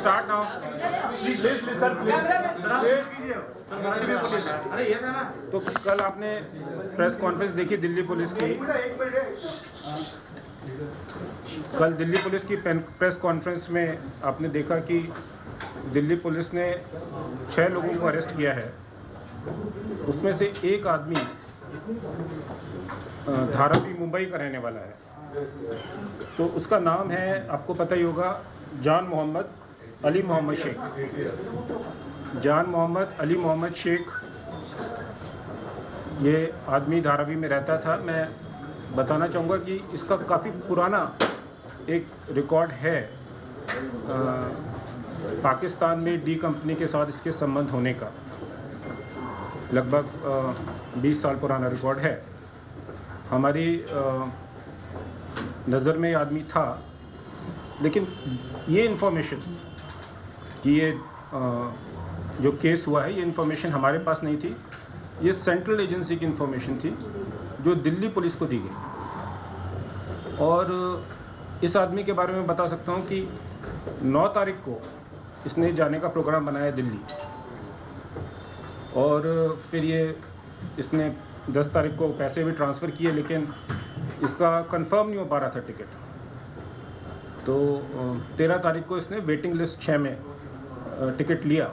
start now. Please, sir, please. तो कल आपने प्रेस कॉन्फ्रेंस देखी दिल्ली पुलिस की। कल दिल्ली पुलिस की प्रेस कॉन्फ्रेंस में आपने देखा कि दिल्ली पुलिस ने 6 लोगों को अरेस्ट किया है। उसमें से एक आदमी धारावी मुंबई का रहने वाला है। तो उसका नाम है, आपको पता ही होगा, जान मोहम्मद अली मोहम्मद शेख। जान मोहम्मद अली मोहम्मद शेख ये आदमी धारावी में रहता था। मैं बताना चाहूँगा कि इसका काफ़ी पुराना एक रिकॉर्ड है। पाकिस्तान में डी कंपनी के साथ इसके संबंध होने का लगभग 20 साल पुराना रिकॉर्ड है। हमारी नज़र में आदमी था, लेकिन ये इन्फॉर्मेशन कि ये जो केस हुआ है, ये इन्फॉर्मेशन हमारे पास नहीं थी। ये सेंट्रल एजेंसी की इन्फॉर्मेशन थी जो दिल्ली पुलिस को दी गई। और इस आदमी के बारे में बता सकता हूँ कि 9 तारीख को इसने जाने का प्रोग्राम बनाया दिल्ली, और फिर ये इसने 10 तारीख को पैसे भी ट्रांसफ़र किए, लेकिन इसका कंफर्म नहीं हो पा रहा था टिकट। तो 13 तारीख को इसने वेटिंग लिस्ट 6 में टिकट लिया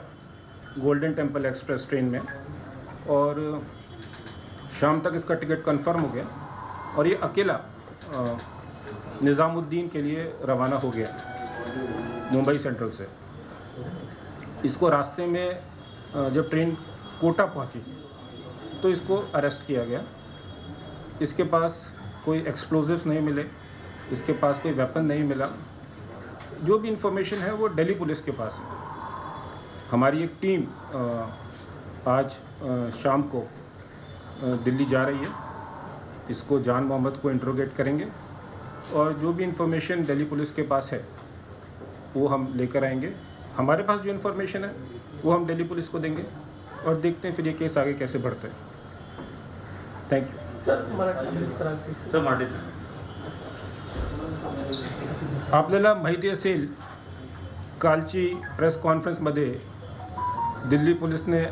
गोल्डन टेम्पल एक्सप्रेस ट्रेन में, और शाम तक इसका टिकट कंफर्म हो गया और ये अकेला निज़ामुद्दीन के लिए रवाना हो गया मुंबई सेंट्रल से। इसको रास्ते में जब ट्रेन कोटा पहुंची तो इसको अरेस्ट किया गया। इसके पास कोई एक्सप्लोजिव्स नहीं मिले, इसके पास कोई वेपन नहीं मिला। जो भी इंफॉर्मेशन है वो दिल्ली पुलिस के पास है। हमारी एक टीम आज शाम को दिल्ली जा रही है। इसको जान मोहम्मद को इंट्रोगेट करेंगे और जो भी इंफॉर्मेशन दिल्ली पुलिस के पास है वो हम लेकर आएंगे। हमारे पास जो इंफॉर्मेशन है वो हम दिल्ली पुलिस को देंगे और देखते हैं फिर ये केस आगे कैसे बढ़ता है। Thank you sir. आपल्याला माहिती असेल, कालची प्रेस कॉन्फरन्समध्ये दिल्ली पोलिसने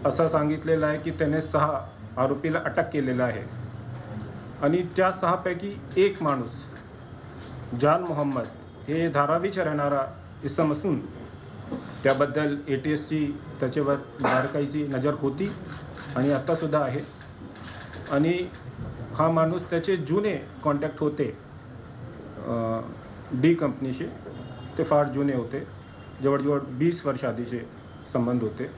असं सांगितलेलं आहे की त्याने 6 आरोपीला अटक केलेला आहे आणि त्या 6 पैकी एक माणूस जान मोहम्मद हे धारावीचा राहणारा इसम असून त्याबद्दल ATSची त्याच्यावर बारकाईची नजर होती आणि आत्तासुद्धा आहे। आणि हा माणूस त्याचे जुने कॉन्टॅक्ट होते डी कंपनीशी, ते फार जुने होते, जवळजवळ 20 वर्ष आधीचे संबंध होते।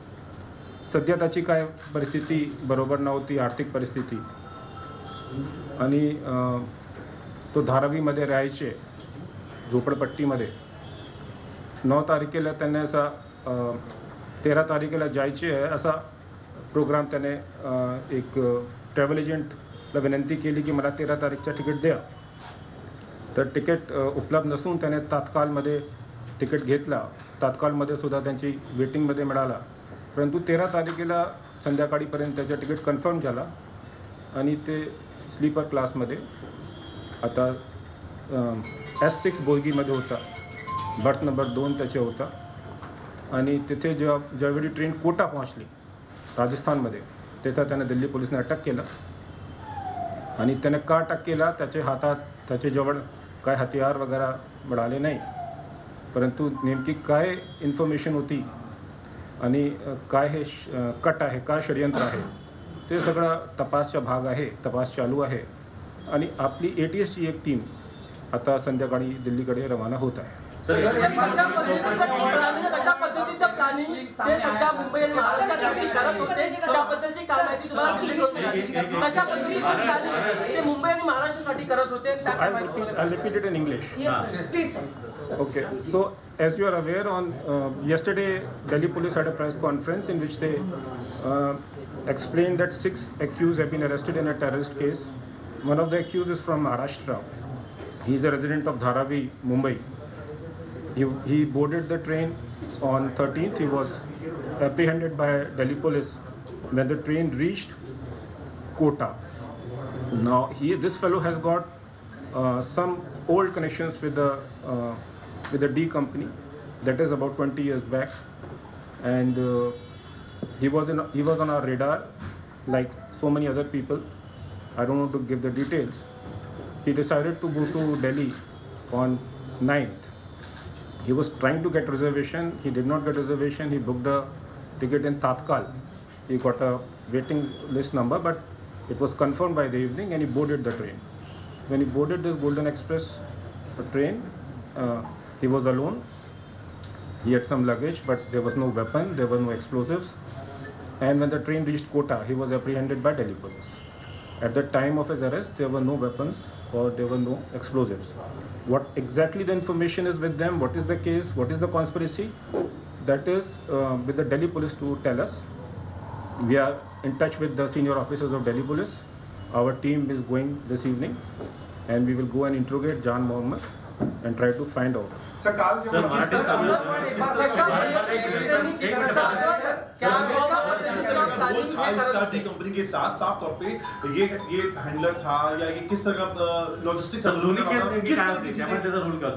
सध्या त्याची काय परिस्थिती बरोबर नव्हती, आर्थिक परिस्थिती, आणि तो धारावीमध्ये राहायचे झोपडपट्टीमध्ये। 9 तारखेला त्याने असा 13 तारखेला जायचे आहे असा प्रोग्राम त्याने एक ट्रॅव्हल एजंटला विनंती केली की मला 13 तारीखचा तिकीट द्या। तर तिकीट उपलब्ध नसून त्याने तात्काळमध्ये तिकीट घेतला। तात्काळमध्ये सुद्धा त्यांची वेटिंगमध्ये मिळाला, परंतु 13 तारखेला संध्याकाळीपर्यंत त्याचं तिकीट कन्फर्म झाला आणि ते स्लीपर क्लासमध्ये आता S6 बोगीमध्ये होता। बर्थ नंबर 2 त्याचे होता। आणि तिथे ज्यावेळी ट्रेन कोटा पोहोचली राजस्थानमध्ये, तिथं त्याने दिल्ली पोलिसने अटक केला। आणि त्याने का अटक केला, त्याचे हातात त्याच्याजवळ काय हथियार वगैरे मिळाले नाही, परंतु नेमकी काय इन्फॉर्मेशन होती आणि काय हे कट आहे, काय षडयंत्र आहे, ते सगळं तपासचा भाग आहे। तपास चालू आहे आणि आपली ATSची एक टीम आता संध्याकाळी दिल्लीकडे रवाना होत आहे। कशा पद्धतीचं प्लॅनिंग ते सध्या मुंबई आणि महाराष्ट्रासाठी करत होते, त्याबद्दलची काय माहिती तुम्हाला मिळाली? कशा पद्धतीचं प्लॅनिंग ते मुंबई आणि महाराष्ट्रासाठी करत होते? I'll repeat it in English. Yes, please. Okay, so as you are aware, on yesterday Delhi police had a press conference in which they explained that 6 accused have been arrested in a terrorist case. One of the accused is from Maharashtra. He is a resident of Dharavi, Mumbai. He boarded the train on 13th. He was apprehended by Delhi police when the train reached Kota. Now this fellow has got some old connections with the D company, That is about 20 years back, and he was on our radar, like so many other people. I don't want to give the details. He decided to go to Delhi on 9th. He was trying to get reservation. He did not get reservation. He booked a ticket in Tatkal. He got a waiting list number, but it was confirmed by the evening, and he boarded the train. When he boarded this Golden Express train, he was alone. He had some luggage, but there was no weapon, there were no explosives. And when the train reached Kota, he was apprehended by Delhi police. At the time of his arrest, there were no weapons or there were no explosives. What exactly the information is with them, what is the case, what is the conspiracy, that is with the Delhi police to tell us. We are in touch with the senior officers of Delhi police. Our team is going this evening and we will go and interrogate Jan Mohammed and try to find out. Company के साथ साफ तौर पे ये handler था या ये किस तरह का लॉजिस्टिक्स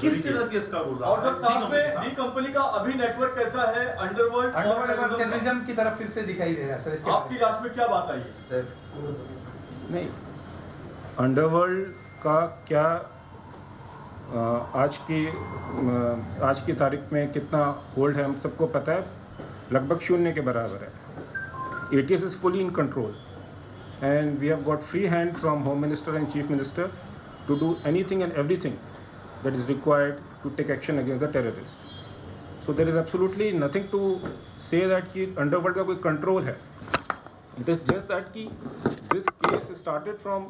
किस तरह के इसका रोल रहा? और सर साथ में डी कंपनी का अभी नेटवर्क कैसा है? अंडरवर्ल्ड टेररिज्म की तरफ फिर से दिखाई दे रहा है सर। इसके आपकी जांच में क्या बात आई है सर? नहीं, अंडरवर्ल्ड का क्या आज की तारीख में कितना होल्ड है हम सबको पता है, लगभग शून्य के बराबर है। ATS is fully in control and we have got free hand from Home Minister and Chief Minister to do anything and everything that is required to take action against the terrorists. So there is absolutely nothing to say that कि underworld का कोई control है. It is just that कि this case started from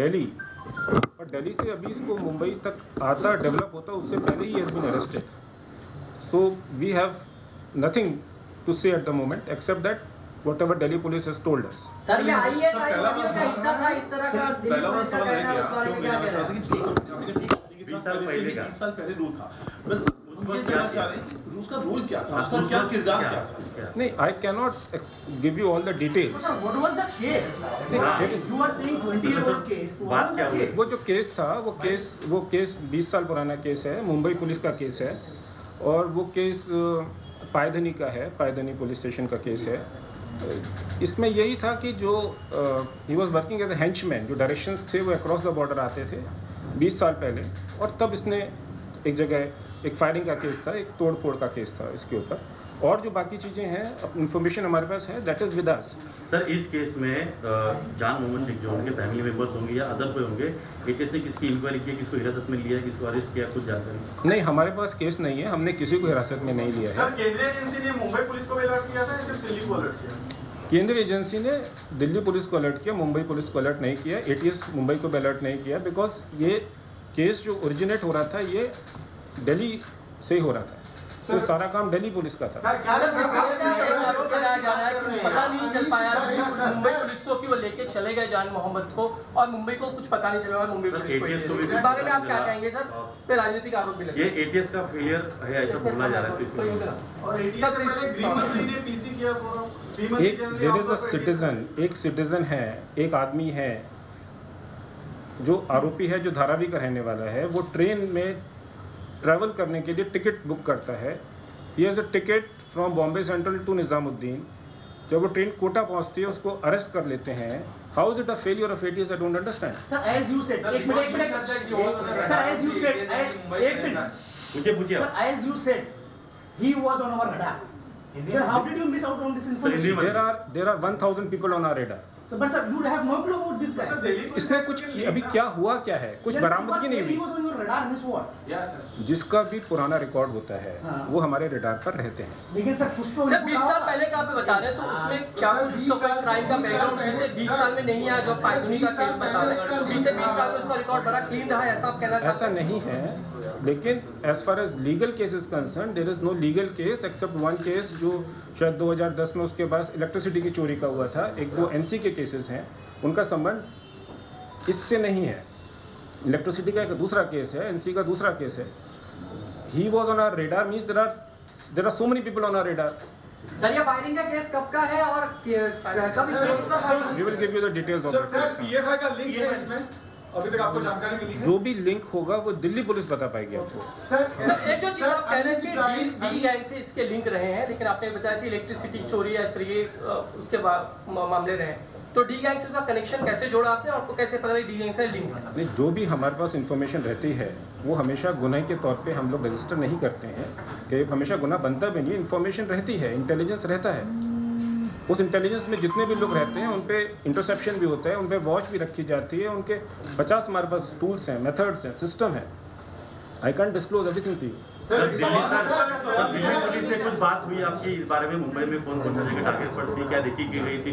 Delhi और दिल्ली से अभी इसको मुंबई तक आता डेवलप होता उससे पहले ही has been arrested. So we have nothing to say at the moment except that whatever Delhi police has told us. Sir ये आईएएस का हिस्सा था इस तरह का दिल्ली पुलिस का कहना है, उस बारे में क्या कहना है? 20 साल पहले रूल था, बस ये जानना चाह रहे हैं उसका रोल क्या था, उसका क्या किरदार क्या था? नहीं, I cannot give you all the details. What was the case? You are saying 20-year-old case. बात क्या हुई? वो जो केस था, वो केस 20 साल पुराना केस है, मुंबई पुलिस का केस है और वो केस पायधनी का है, पायधनी पुलिस स्टेशन का केस है। इसमें यही था कि जो he was working as a henchman, जो डायरेक्शंस थे वो अक्रॉस द बॉर्डर आते थे 20 साल पहले, और तब इसने एक जगह एक फायरिंग का केस था, एक तोड़ फोड़ का केस था इसके ऊपर, और जो बाकी चीज़ें हैं इंफॉर्मेशन हमारे पास है, that is with us. Sir इस केस में जान मोहम्मद शेख जो होंगे फैमिली मेंबर्स होंगे या अदर कोई होंगे, एटीएस ने किसकी इंक्वायरी की, किसको हिरासत में लिया, किसको अरेस्ट किया, कुछ जानकारी नहीं, हमारे पास केस नहीं है, हमने किसी को हिरासत में नहीं लिया है। केंद्रीय एजेंसी ने मुंबई पुलिस को अलर्ट किया था या सिर्फ दिल्ली को अलर्ट किया? केंद्रीय एजेंसी ने दिल्ली पुलिस को अलर्ट किया, मुंबई पुलिस को अलर्ट नहीं किया, एटीएस मुंबई को भी अलर्ट नहीं किया, बिकॉज ये केस जो ओरिजिनेट हो रहा था ये दिल्ली से ही हो रहा था, तो सारा काम दिल्ली पुलिस का था। पता नहीं चल पाया मुंबई पुलिस को कि वो लेके चले गए जान मोहम्मद को, और मुंबई को कुछ पता नहीं चला मुंबई पुलिस को। इस बारे में आप क्या कहेंगे सर? पे राजनीतिक आरोप भी लगे। ये एटीएस का फेलियर है ऐसा बोला जा रहा है। और एटीएस पहले गृह मंत्री ने पीसी किया एक सिटीजन है, एक आदमी है जो आरोपी है, जो धारावी का रहने वाला है, वो ट्रेन में ट्रैवल करने के लिए टिकट बुक करता है। He has a ticket from Bombay Central to Nizamuddin. जब वो ट्रेन कोटा पहुंचती है उसको अरेस्ट कर लेते हैं। How is it a failure of ATS? I don't understand. Sir, as you said, एक minute, sir, as you said, एक मिनट, पूछिए। Sir, as you said, he was on our radar. Sir, how did you miss out on this information? There are 1000 people on our radar. So, but sir, you have no clue about this guy. इसने कुछ अभी क्या हुआ क्या है, कुछ बरामदगी नहीं He was हुई। on your radar, Miss what? जिसका भी पुराना रिकॉर्ड होता है वो हमारे रडार पर रहते हैं। लेकिन सर कुछ तो सर 20 साल पहले का आप बता रहे हैं, तो उसमें क्या कुछ तो क्राइम का बैकग्राउंड बीते 20 साल में नहीं आया? जो पायधनी का केस बता रहे हैं, बीते 20 साल में उसका रिकॉर्ड बड़ा क्लीन रहा है, ऐसा आप कहना चाहते हैं? ऐसा नहीं है, लेकिन as far as legal case is concern there is no legal case except one case जो शायद 2010 में उसके बाद इलेक्ट्रिसिटी की चोरी का हुआ था। एक दो एनसी के केसेस हैं, उनका संबंध इससे नहीं है। इलेक्ट्रिसिटी का एक दूसरा केस है, एनसी का दूसरा केस है। He was on our radar means there are so many people on our radar. Sir ये फायरिंग का केस कब का है और कब इस केस का? We will give you the details of sir PSI का लिंक है इसमें, अभी तक आपको जानकारी मिली है? जो भी लिंक होगा वो दिल्ली पुलिस बता पाएगी आपको। सर एक जो चीज आप कह रहे हैं कि डी गैंग से इसके लिंक रहे हैं, लेकिन आपने बताया कि इलेक्ट्रिसिटी चोरी या इस तरह के उसके मामले रहे, तो डी गैंग से उसका कनेक्शन कैसे जोड़ा आपने, आपको कैसे पता डी गैंग से लिंक है? नहीं, जो भी हमारे पास इंफॉर्मेशन रहती है वो हमेशा गुनाह के तौर पे हम लोग रजिस्टर नहीं करते हैं कि हमेशा गुनाह बनता भी नहीं है। इंफॉर्मेशन रहती है, इंटेलिजेंस रहता है, उस इंटेलिजेंस में जितने भी लोग रहते हैं उन पे इंटरसेप्शन भी होता है, उन पे वॉच भी रखी जाती है, उनके 50 हमारे पास टूल्स हैं, मेथड्स हैं, सिस्टम है। I can't disclose everything to you. Sir Delhi police से कुछ बात हुई आपकी इस बारे में, मुंबई में कौन कौन सा जगह टारगेट पड़ती है, क्या देखी की गई थी,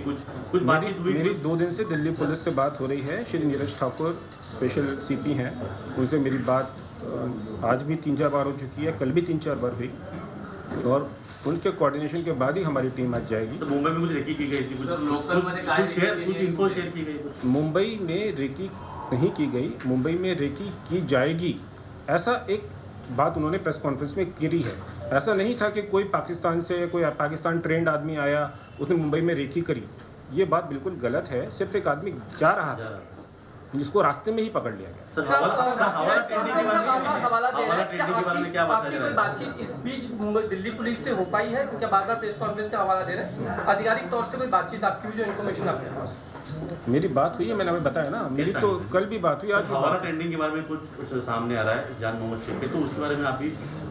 कुछ बातचीत हुई? मेरी 2 दिन से दिल्ली पुलिस से बात हो रही है। श्री नीरज ठाकुर स्पेशल सीपी हैं, उनसे मेरी बात आज भी 3-4 बार हो चुकी है, कल भी 3-4 बार हुई, और उनके कोऑर्डिनेशन के बाद ही हमारी टीम आज जाएगी। तो मुंबई में कुछ रेकी की गई थी, कुछ इन्फो शेयर की गई? मुंबई में रेकी नहीं की गई, मुंबई में रेकी की जाएगी, ऐसा एक बात उन्होंने प्रेस कॉन्फ्रेंस में करी है। ऐसा नहीं था कि कोई पाकिस्तान से कोई पाकिस्तान ट्रेंड आदमी आया उसने मुंबई में रेकी करी, ये बात बिल्कुल गलत है। सिर्फ एक आदमी जा रहा था जिसको रास्ते में ही पकड़ लिया गया। आपकी कोई बातचीत इस बीच दिल्ली पुलिस से हो पाई है, क्योंकि बार बार प्रेस कॉन्फ्रेंस का हवाला दे रहे हैं, आधिकारिक तौर से कोई बातचीत आपकी भी जो इन्फॉर्मेशन आपके पास? मेरी बात हुई है, मैंने अभी बताया ना, मेरी तो कल भी बात हुई, आज हवाला ट्रेंडिंग के बारे में कुछ सामने आ रहा है जान मोहम्मद शेख के, तो उसके बारे में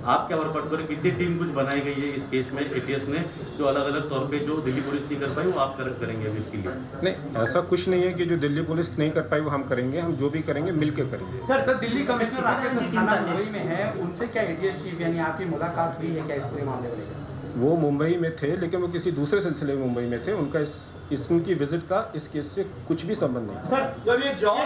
आप क्या वर्कआउट करें? कितनी टीम कुछ बनाई गई है इस केस में एटीएस ने, जो अलग अलग तौर पे जो दिल्ली पुलिस नहीं कर पाई वो आप करेंगे अभी इसके लिए? नहीं, ऐसा कुछ नहीं है कि जो दिल्ली पुलिस नहीं कर पाई वो हम करेंगे, हम जो भी करेंगे मिलकर करेंगे। सर दिल्ली कमिश्नर राकेश अस्थाना मुंबई में है, उनसे क्या एटीएस चीफ यानी आपकी मुलाकात हुई है क्या इस पूरे मामले में? वो मुंबई में थे, लेकिन वो किसी दूसरे सिलसिले में मुंबई में थे, उनका उनकी विजिट का इस केस से कुछ भी संबंध नहीं। सर ये जॉन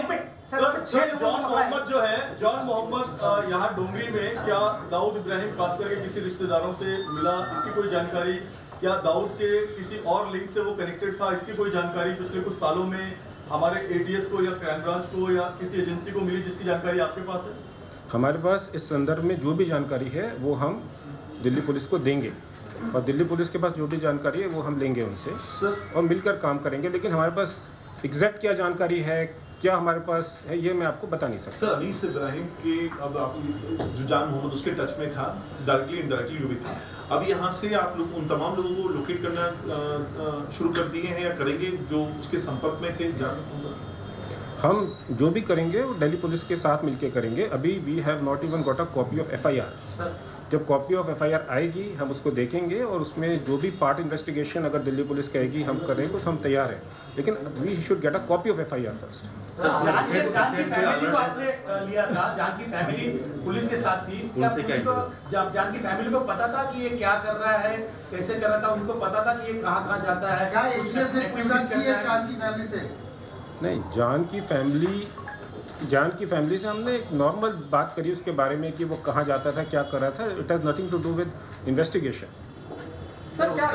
मोहम्मद जो है, जॉन मोहम्मद यहाँ डोंगरी में क्या दाऊद इब्राहिम खास करके किसी रिश्तेदारों से मिला, इसकी कोई जानकारी? क्या दाऊद के किसी और लिंक से वो कनेक्टेड था, इसकी कोई जानकारी पिछले कुछ सालों में हमारे एटीएस को या क्राइम ब्रांच को या किसी एजेंसी को मिली, जिसकी जानकारी आपके पास है? हमारे पास इस संदर्भ में जो भी जानकारी है वो हम दिल्ली पुलिस को देंगे, और दिल्ली पुलिस के पास जो भी जानकारी है वो हम लेंगे उनसे और मिलकर काम करेंगे। लेकिन हमारे पास एग्जैक्ट क्या जानकारी है, क्या हमारे पास है, ये मैं आपको बता नहीं सकता। सर अनीस इब्राहिम के अब आप जो जान मोहम्मद उसके टच में था, डायरेक्टली इनडायरेक्टली जो भी था, अब यहाँ से आप लोग उन तमाम लोगों को लोकेट करना शुरू कर दिए हैं या करेंगे जो उसके संपर्क में थे? हम जो भी करेंगे वो दिल्ली पुलिस के साथ मिलकर करेंगे। अभी we have not even got a copy of FIR। जब कॉपी ऑफ FIR आएगी हम उसको देखेंगे, और उसमें जो भी पार्ट इन्वेस्टिगेशन अगर दिल्ली पुलिस कहेगी हम करें तो हम तैयार हैं, लेकिन we should get a copy of FIR first. जान की फैमिली को आपने लिया था, जान की फैमिली पुलिस के साथ थी, क्या पुलिस को जान की फैमिली को पता था कि ये क्या कर रहा है, कैसे कर रहा था, उनको पता था कि ये कहाँ जाता है? क्या एटीएस ने पूछताछ की है जान की फैमिली से? नहीं, जान की फैमिली से हमने एक नॉर्मल बात करी उसके बारे में कि वो कहाँ जाता था, क्या कर रहा था। It has nothing to do with investigation. Sir क्या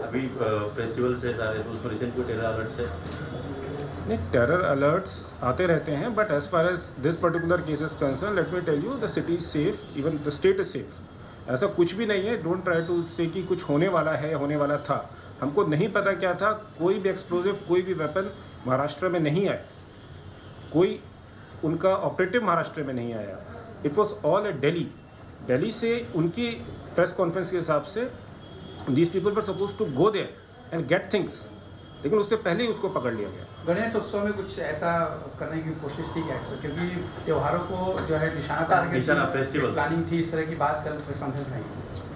अभी फेस्टिवल से उसमें रिसेंट कोई टेरर अलर्ट है? नहीं, टेरर अलर्ट्स आते रहते हैं, but as far as this particular case is concern, let me tell you, the city is safe, even the state is safe. ऐसा कुछ भी नहीं है। डोंट ट्राई टू से कि कुछ होने वाला है, होने वाला था। हमको नहीं पता क्या था। कोई भी एक्सप्लोजिव, कोई भी वेपन महाराष्ट्र में नहीं आया, कोई उनका ऑपरेटिव महाराष्ट्र में नहीं आया। It was all at Delhi से उनकी प्रेस कॉन्फ्रेंस के हिसाब से these people were suppose to go there and get things, लेकिन उससे पहले ही उसको पकड़ लिया गया। गणेश उत्सव में कुछ ऐसा करने की कोशिश थी क्या? क्योंकि त्योहारों को जो है निशाना फेस्टिवल प्लानिंग थी, इस तरह की बात कल प्रेस कॉन्फ्रेंस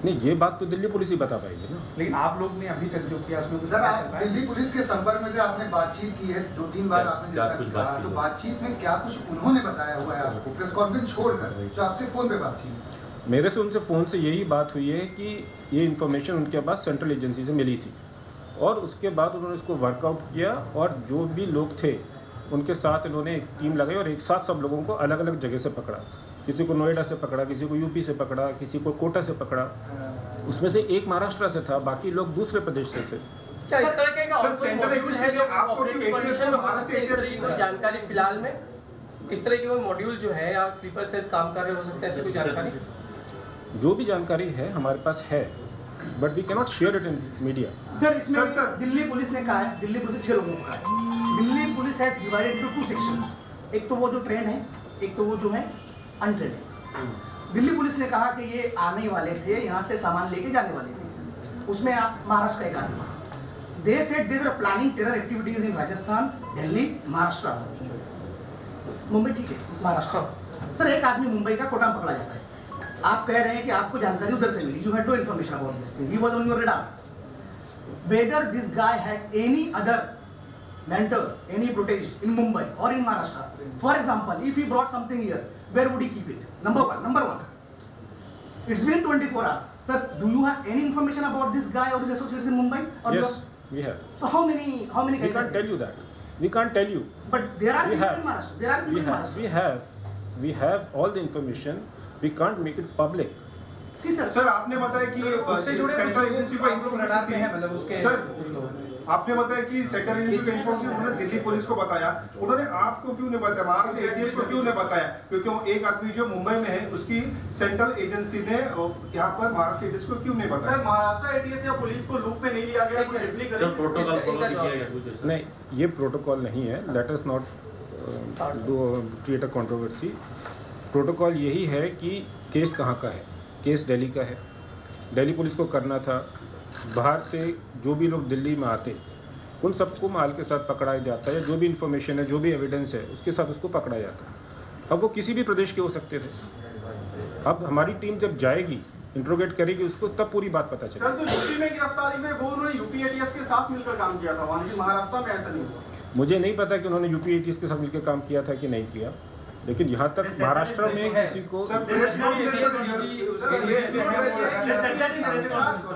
नहीं, ये बात तो दिल्ली पुलिस ही बता पाएगी ना। लेकिन आप लोग ने अभी तक जो किया उसमें सर, आप दिल्ली पुलिस के संपर्क में आपने बातचीत की है 2-3 बार, आपने जैसा कहा, तो बातचीत में क्या कुछ उन्होंने बताया हुआ है आपको, प्रेस कॉन्फ्रेंस छोड़कर जो आपसे फोन पे बात थी? मेरे से उनसे फ़ोन से यही बात हुई है कि ये इन्फॉर्मेशन उनके पास सेंट्रल एजेंसी से मिली थी, और उसके बाद उन्होंने इसको वर्कआउट किया, और जो भी लोग थे उनके साथ इन्होंने एक टीम लगाई और एक साथ सब लोगों को अलग अलग जगह से पकड़ा। किसी को नोएडा से पकड़ा, किसी को यूपी से पकड़ा, किसी को कोटा से पकड़ा। उसमें से एक महाराष्ट्र से था, बाकी लोग दूसरे प्रदेश से थे। क्या इस तरह के और कोई मॉड्यूल है जो ऑपरेटिव कंडीशन में हो सकते हैं? इस तरह की कोई जानकारी फिलहाल में, इस तरह के कोई मॉड्यूल जो है या स्लीपर सेल काम कर रहे हो सकते हैं, ऐसी कोई जानकारी? जो भी जानकारी है हमारे पास है, but we cannot share it in media. Sir इसमें दिल्ली पुलिस ने कहा है, दिल्ली पुलिस 6 लोगों को कहा है। Delhi police has divided into 2 sections, एक तो वो जो ट्रेन है, एक तो वो जो है अनट्रेन है। दिल्ली पुलिस ने कहा कि ये आने वाले थे, यहाँ से सामान लेके जाने वाले थे, उसमें आप महाराष्ट्र का एक आदमी, they said they were planning terror activities in Rajasthan, Delhi, Maharashtra, Mumbai, ठीक है महाराष्ट्र। सर एक आदमी मुंबई का कोटा में पकड़ा जाता है, आप कह रहे हैं कि आपको जानकारी उधर से मिली, you had no information about this thing, he was on your radar. Whether this guy had any other mentor, any protege in Mumbai or in Maharashtra, for example, if he brought something here, where would he keep it? Number one. It's been 24 hours. Sir, do you have any information about this guy or his associates in Mumbai? Or Yes, we have. So how many We guys? can't tell you that. We can't tell you. But there are We people have. in Maharashtra. There are people in Maharashtra. We have all the information. We can't make it public. See sir. Sir आपने बताया कि central agency को information दी, sir आपने बताया कि central agency को information उन्होंने Delhi police को बताया, उन्होंने आपको क्यों नहीं बताया, महाराष्ट्र एटीएस को क्यों नहीं बताया? क्योंकि वो एक आदमी जो मुंबई में है उसकी सेंट्रल एजेंसी ने यहाँ पर महाराष्ट्र एटीएस को क्यों नहीं बताया? सर महाराष्ट्र एटीएस या पुलिस को लूप में नहीं लिया गया, कोई डिप्ली करें? प्रोटोकॉल फॉलो किया गया? नहीं, ये प्रोटोकॉल नहीं है। Let us not create a controversy. Protocol यही है कि केस कहाँ का है, केस दिल्ली का है, दिल्ली पुलिस को करना था। बाहर से जो भी लोग दिल्ली में आते उन सबको माल के साथ पकड़ाया जाता है, जो भी इंफॉर्मेशन है, जो भी एविडेंस है उसके साथ उसको पकड़ा जाता है। अब वो किसी भी प्रदेश के हो सकते थे। अब हमारी टीम जब जाएगी, इंट्रोगेट करेगी उसको, तब पूरी बात पता चलेगी। सर जो यूपी में गिरफ्तारी में वो उन्होंने यूपी एटीएस के साथ मिलकर काम किया था, वहाँ की महाराष्ट्र में ऐसा नहीं हुआ। मुझे नहीं पता कि उन्होंने यूपी एटीएस के साथ मिलकर काम किया था कि नहीं किया, लेकिन यहाँ तक महाराष्ट्र में किसी को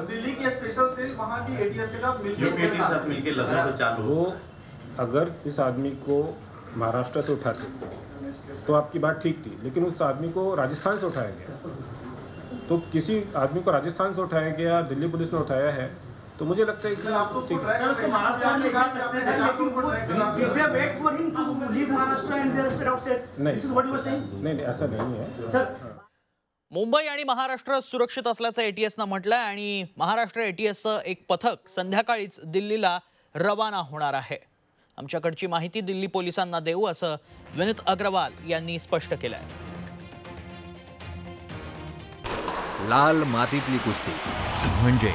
दिल्ली की स्पेशल सेल वहाँ की एटीएस के साथ मिलकर लगभग चालू वो अगर इस आदमी को महाराष्ट्र से उठाते तो आपकी बात ठीक थी, लेकिन उस आदमी को राजस्थान से उठाया गया। तो किसी आदमी को राजस्थान से उठाया गया, दिल्ली पुलिस ने उठाया है, तो मुझे लगता है कि ठीक है। नहीं, ऐसा नहीं है। मुंबई आणि महाराष्ट्र सुरक्षित असल्याचं एटीएसनं म्हटलंय आणि महाराष्ट्र एटीएसचं एक पथक संध्याकाळीच दिल्लीला रवाना होणार आहे। आमच्याकडची माहिती दिल्ली पोलिसांना देऊ असं विनीत अग्रवाल यांनी स्पष्ट केलंय। लाल मातीतली कुस्ती म्हणजे